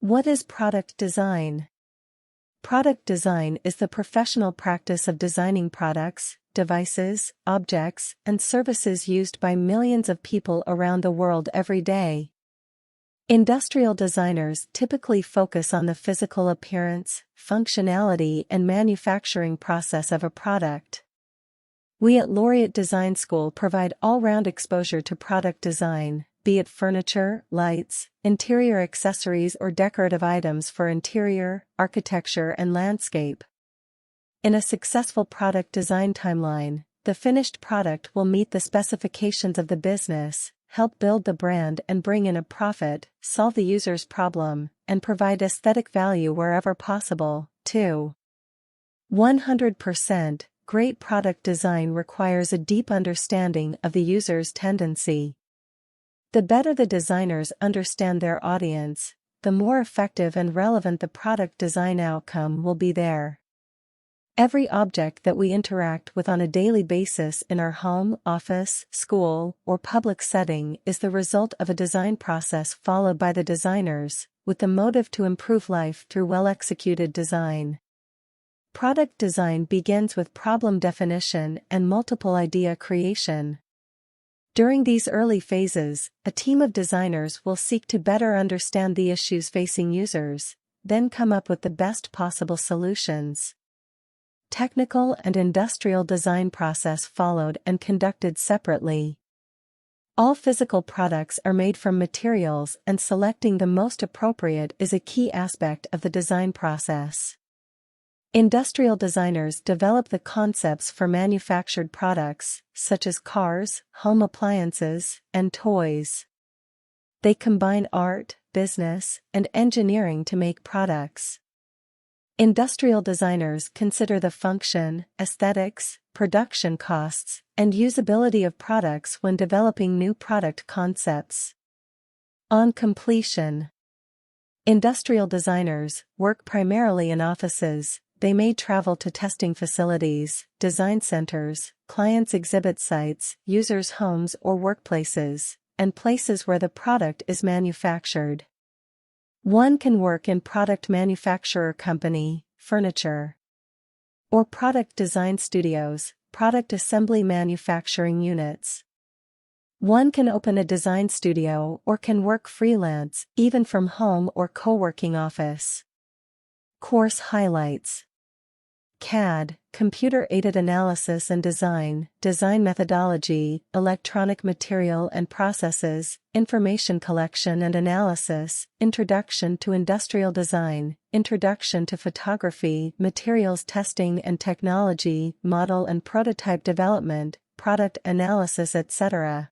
What is product design? Product design is the professional practice of designing products, devices, objects, and services used by millions of people around the world every day. Industrial designers typically focus on the physical appearance, functionality, and manufacturing process of a product. We at Laureate Design School provide all-round exposure to product design, be it furniture, lights, interior accessories or decorative items for interior, architecture and landscape. In a successful product design timeline, the finished product will meet the specifications of the business, help build the brand and bring in a profit, solve the user's problem, and provide aesthetic value wherever possible, too. 100% great product design requires a deep understanding of the user's tendency. The better the designers understand their audience, the more effective and relevant the product design outcome will be there. Every object that we interact with on a daily basis in our home, office, school, or public setting is the result of a design process followed by the designers, with the motive to improve life through well-executed design. Product design begins with problem definition and multiple idea creation. During these early phases, a team of designers will seek to better understand the issues facing users, then come up with the best possible solutions. Technical and industrial design process followed and conducted separately. All physical products are made from materials, and selecting the most appropriate is a key aspect of the design process. Industrial designers develop the concepts for manufactured products, such as cars, home appliances, and toys. They combine art, business, and engineering to make products. Industrial designers consider the function, aesthetics, production costs, and usability of products when developing new product concepts. On completion, industrial designers work primarily in offices. They may travel to testing facilities, design centers, clients' exhibit sites, users' homes or workplaces, and places where the product is manufactured. One can work in product manufacturer company, furniture, or product design studios, product assembly manufacturing units. One can open a design studio or can work freelance, even from home or co-working office. Course highlights: CAD, Computer-Aided Analysis and Design, Design Methodology, Electronic Material and Processes, Information Collection and Analysis, Introduction to Industrial Design, Introduction to Photography, Materials Testing and Technology, Model and Prototype Development, Product Analysis etc.